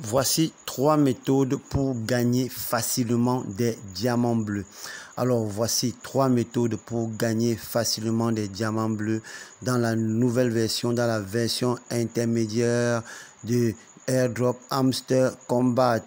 Voici 3 méthodes pour gagner facilement des diamants bleus. Alors, voici 3 méthodes pour gagner facilement des diamants bleus dans la nouvelle version, dans la version intermédiaire de Airdrop Hamster Combat.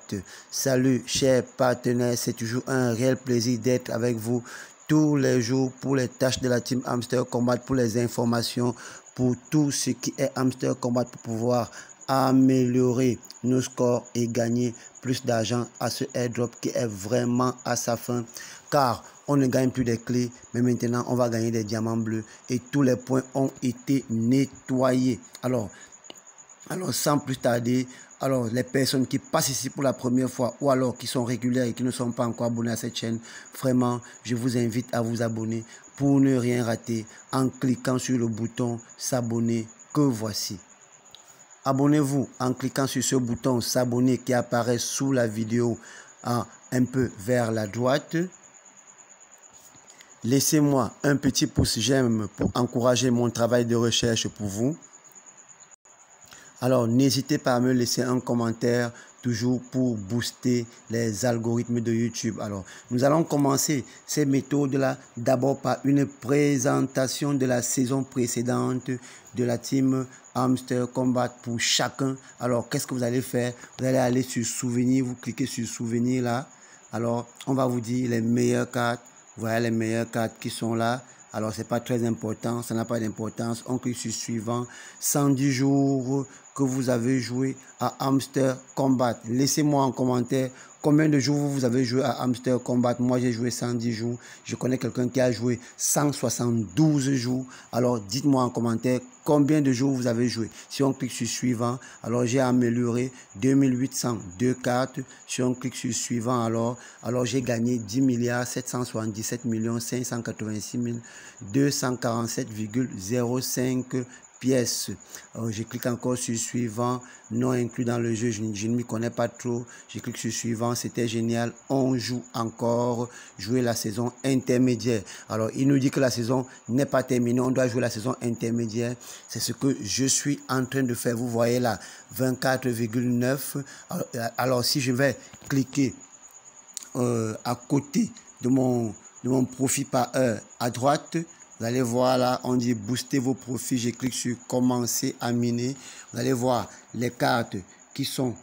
Salut, chers partenaires, c'est toujours un réel plaisir d'être avec vous tous les jours pour les tâches de la team Hamster Combat, pour les informations, pour tout ce qui est Hamster Combat, pour pouvoir améliorer nos scores et gagner plus d'argent à ce airdrop qui est vraiment à sa fin, car on ne gagne plus des clés, mais maintenant on va gagner des diamants bleus et tous les points ont été nettoyés. Alors sans plus tarder, alors les personnes qui passent ici pour la première fois ou alors qui sont régulières et qui ne sont pas encore abonnés à cette chaîne, vraiment je vous invite à vous abonner pour ne rien rater en cliquant sur le bouton s'abonner que voici. Abonnez-vous en cliquant sur ce bouton s'abonner qui apparaît sous la vidéo un peu vers la droite. Laissez-moi un petit pouce j'aime pour encourager mon travail de recherche pour vous. Alors n'hésitez pas à me laisser un commentaire toujours pour booster les algorithmes de YouTube. Alors nous allons commencer ces méthodes-là d'abord par une présentation de la saison précédente de la team Hamster Combat pour chacun. Alors qu'est-ce que vous allez faire? Vous allez aller sur souvenir, vous cliquez sur souvenir là. Alors on va vous dire les meilleures cartes. Voilà les meilleures cartes qui sont là. Alors, ce n'est pas très important, ça n'a pas d'importance. On clique sur suivant. 110 jours que vous avez joué à Hamster Combat. Laissez-moi en commentaire combien de jours vous avez joué à Hamster Combat. Moi, j'ai joué 110 jours. Je connais quelqu'un qui a joué 172 jours. Alors, dites-moi en commentaire combien de jours vous avez joué. Si on clique sur suivant, alors j'ai amélioré 2802 cartes. Si on clique sur suivant, alors j'ai gagné 10 777 586 247,05 pièces. Je clique encore sur suivant, non inclus dans le jeu, je ne m'y connais pas trop. Je clique sur suivant, c'était génial. On joue encore, jouer la saison intermédiaire. Alors il nous dit que la saison n'est pas terminée, on doit jouer la saison intermédiaire. C'est ce que je suis en train de faire. Vous voyez là, 24,9. Alors si je vais cliquer à côté de mon profit par heure à droite, vous allez voir là, on dit booster vos profits. Je clique sur commencer à miner. Vous allez voir les cartes qui sont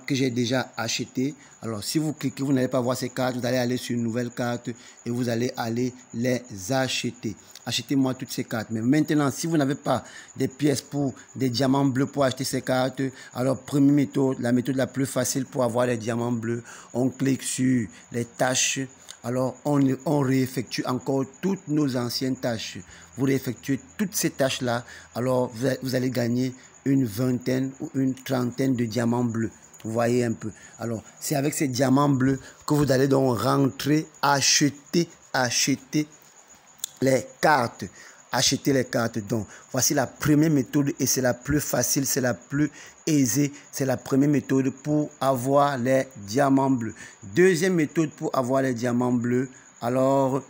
que j'ai déjà achetées. Alors si vous cliquez, vous n'allez pas voir ces cartes, vous allez aller sur une nouvelle carte et vous allez aller les acheter. Achetez-moi toutes ces cartes. Mais maintenant, si vous n'avez pas des pièces pour des diamants bleus pour acheter ces cartes, alors première méthode, la méthode la plus facile pour avoir les diamants bleus, on clique sur les tâches. Alors, on réeffectue encore toutes nos anciennes tâches. Vous réeffectuez toutes ces tâches-là. Alors, vous allez gagner une vingtaine ou une trentaine de diamants bleus. Vous voyez un peu. Alors, c'est avec ces diamants bleus que vous allez donc rentrer, acheter les cartes. Acheter les cartes. Donc, voici la première méthode et c'est la plus facile, c'est la plus aisée. C'est la première méthode pour avoir les diamants bleus. Deuxième méthode pour avoir les diamants bleus. Alors,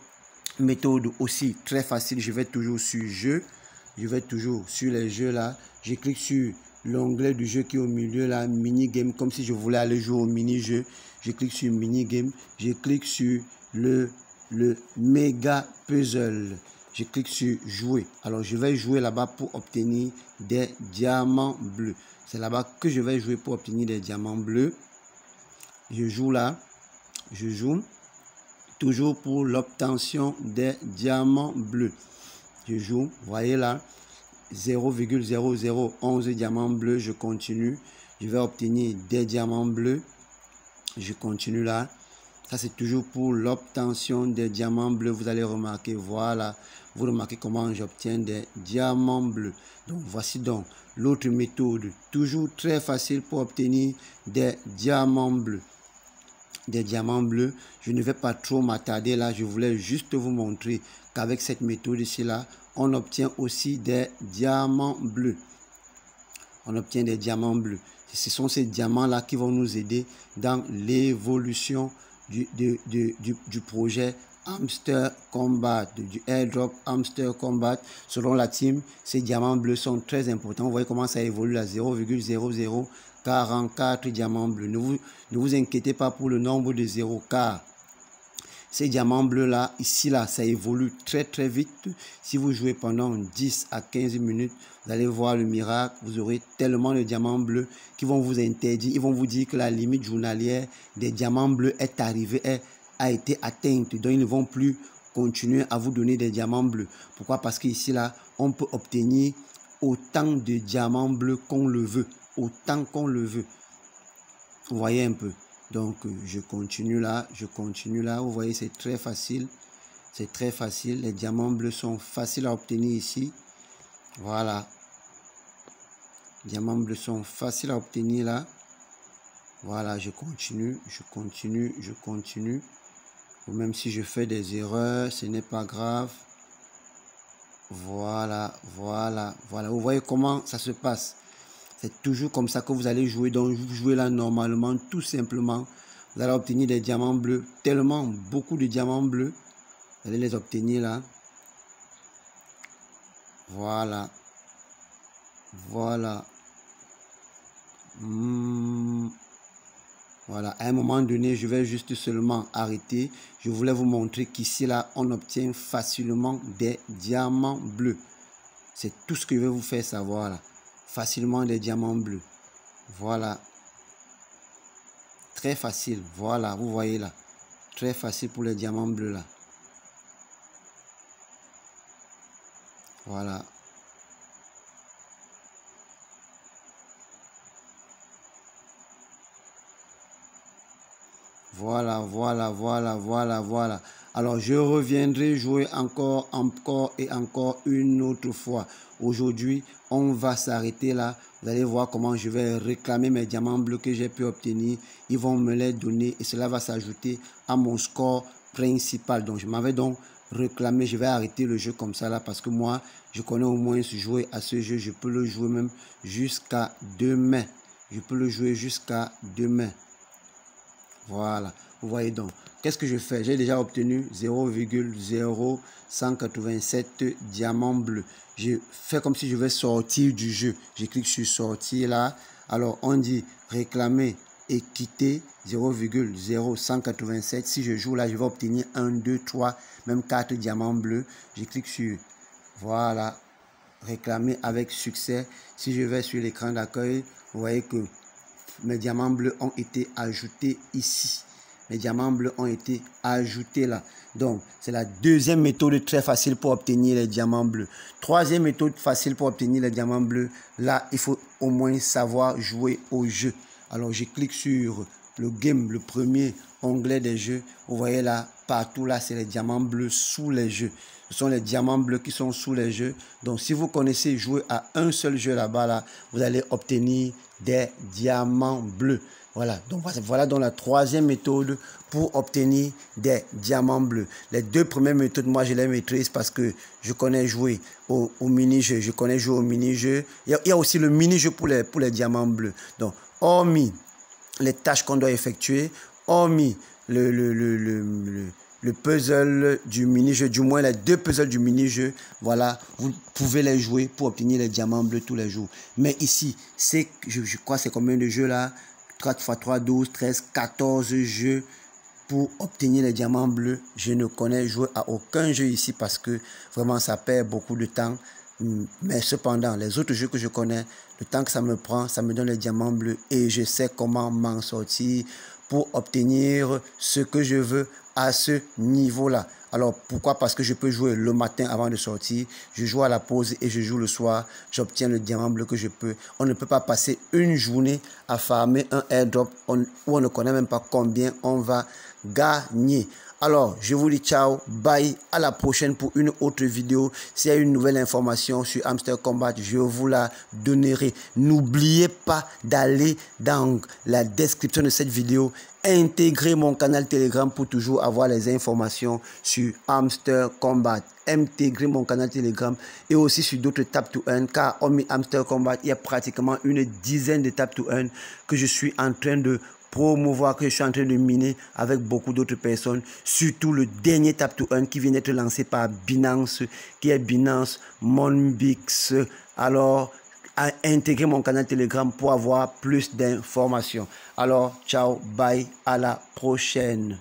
méthode aussi très facile. Je vais toujours sur jeu. Je vais toujours sur les jeux là. Je clique sur l'onglet du jeu qui est au milieu là, mini game, comme si je voulais aller jouer au mini jeu. Je clique sur mini game. Je clique sur le méga puzzle. Je clique sur jouer. Alors, je vais jouer là-bas pour obtenir des diamants bleus. C'est là-bas que je vais jouer pour obtenir des diamants bleus. Je joue là. Je joue toujours pour l'obtention des diamants bleus. Je joue. Vous voyez là, 0,0011 diamants bleus. Je continue. Je vais obtenir des diamants bleus. Je continue là. Ça, c'est toujours pour l'obtention des diamants bleus. Vous allez remarquer, voilà, vous remarquez comment j'obtiens des diamants bleus. Donc, voici donc l'autre méthode, toujours très facile pour obtenir des diamants bleus. Des diamants bleus, je ne vais pas trop m'attarder là, je voulais juste vous montrer qu'avec cette méthode ici là, on obtient aussi des diamants bleus. On obtient des diamants bleus. Ce sont ces diamants là qui vont nous aider dans l'évolution du projet Hamster Combat, du airdrop Hamster Combat. Selon la team, ces diamants bleus sont très importants. Vous voyez comment ça évolue à 0,00 44 diamants bleus. Ne vous inquiétez pas pour le nombre de 0 car ces diamants bleus là, ici là, ça évolue très très vite. Si vous jouez pendant 10 à 15 minutes, vous allez voir le miracle. Vous aurez tellement de diamants bleus qui vont vous interdire. Ils vont vous dire que la limite journalière des diamants bleus est arrivée, a été atteinte. Donc ils ne vont plus continuer à vous donner des diamants bleus. Pourquoi? Parce qu'ici là, on peut obtenir autant de diamants bleus qu'on le veut. Autant qu'on le veut. Vous voyez un peu. Donc, je continue là. Vous voyez, c'est très facile. C'est très facile. Les diamants bleus sont faciles à obtenir ici. Voilà. Les diamants bleus sont faciles à obtenir là. Voilà, je continue. Ou même si je fais des erreurs, ce n'est pas grave. Voilà. Vous voyez comment ça se passe. C'est toujours comme ça que vous allez jouer. Donc, vous jouez là normalement, tout simplement. Vous allez obtenir des diamants bleus. Tellement, beaucoup de diamants bleus. Vous allez les obtenir là. Voilà. Voilà. Voilà. À un moment donné, je vais juste seulement arrêter. Je voulais vous montrer qu'ici, là, on obtient facilement des diamants bleus. C'est tout ce que je vais vous faire savoir là. Facilement des diamants bleus. Voilà. Très facile. Voilà, vous voyez là. Très facile pour les diamants bleus là. Voilà. Voilà. Alors, je reviendrai jouer encore une autre fois. Aujourd'hui, on va s'arrêter là. Vous allez voir comment je vais réclamer mes diamants bleus que j'ai pu obtenir. Ils vont me les donner et cela va s'ajouter à mon score principal. Donc, je m'avais donc réclamé. Je vais arrêter le jeu comme ça là parce que moi, je connais au moins jouer à ce jeu. Je peux le jouer même jusqu'à demain. Voilà, vous voyez donc. Qu'est-ce que je fais? J'ai déjà obtenu 0,0187 diamants bleus. Je fais comme si je vais sortir du jeu. Je clique sur sortir là. Alors, on dit réclamer et quitter 0,0187. Si je joue là, je vais obtenir 1, 2, 3, même 4 diamants bleus. Je clique sur voilà, réclamer avec succès. Si je vais sur l'écran d'accueil, vous voyez que mes diamants bleus ont été ajoutés ici. Les diamants bleus ont été ajoutés là. Donc, c'est la deuxième méthode très facile pour obtenir les diamants bleus. Troisième méthode facile pour obtenir les diamants bleus. Là, il faut au moins savoir jouer au jeu. Alors, je clique sur le game, le premier onglet des jeux. Vous voyez là, partout là, c'est les diamants bleus sous les jeux. Ce sont les diamants bleus qui sont sous les jeux. Donc, si vous connaissez jouer à un seul jeu là-bas, là, vous allez obtenir des diamants bleus. Voilà, donc voilà donc la troisième méthode pour obtenir des diamants bleus. Les deux premières méthodes, moi je les maîtrise parce que je connais jouer au mini-jeu. Il y a aussi le mini-jeu pour les diamants bleus. Donc, hormis les tâches qu'on doit effectuer, hormis le puzzle du mini-jeu, du moins les deux puzzles du mini-jeu, voilà, vous pouvez les jouer pour obtenir les diamants bleus tous les jours. Mais ici, je crois que c'est combien de jeux là? 4 x 3, 12, 13, 14 jeux pour obtenir les diamants bleus. Je ne connais jouer à aucun jeu ici parce que vraiment ça perd beaucoup de temps. Mais cependant, les autres jeux que je connais, le temps que ça me prend, ça me donne les diamants bleus et je sais comment m'en sortir pour obtenir ce que je veux à ce niveau-là. Alors, pourquoi? Parce que je peux jouer le matin avant de sortir, je joue à la pause et je joue le soir, j'obtiens le diamant bleu que je peux. On ne peut pas passer une journée à farmer un airdrop où on ne connaît même pas combien on va gagner. Alors, je vous dis ciao, bye, à la prochaine pour une autre vidéo. S'il y a une nouvelle information sur Hamster Kombat, je vous la donnerai. N'oubliez pas d'aller dans la description de cette vidéo, intégrer mon canal Telegram pour toujours avoir les informations sur Hamster Kombat. Intégrer mon canal Telegram et aussi sur d'autres Tap to Earn, car hormis Hamster Kombat, il y a pratiquement une dizaine de Tap to Earn que je suis en train de promouvoir, que je suis en train de miner avec beaucoup d'autres personnes, surtout le dernier Tap to Earn qui vient d'être lancé par Binance, qui est Binance Monbix. Alors, à intégrer mon canal Telegram pour avoir plus d'informations. Alors, ciao, bye, à la prochaine.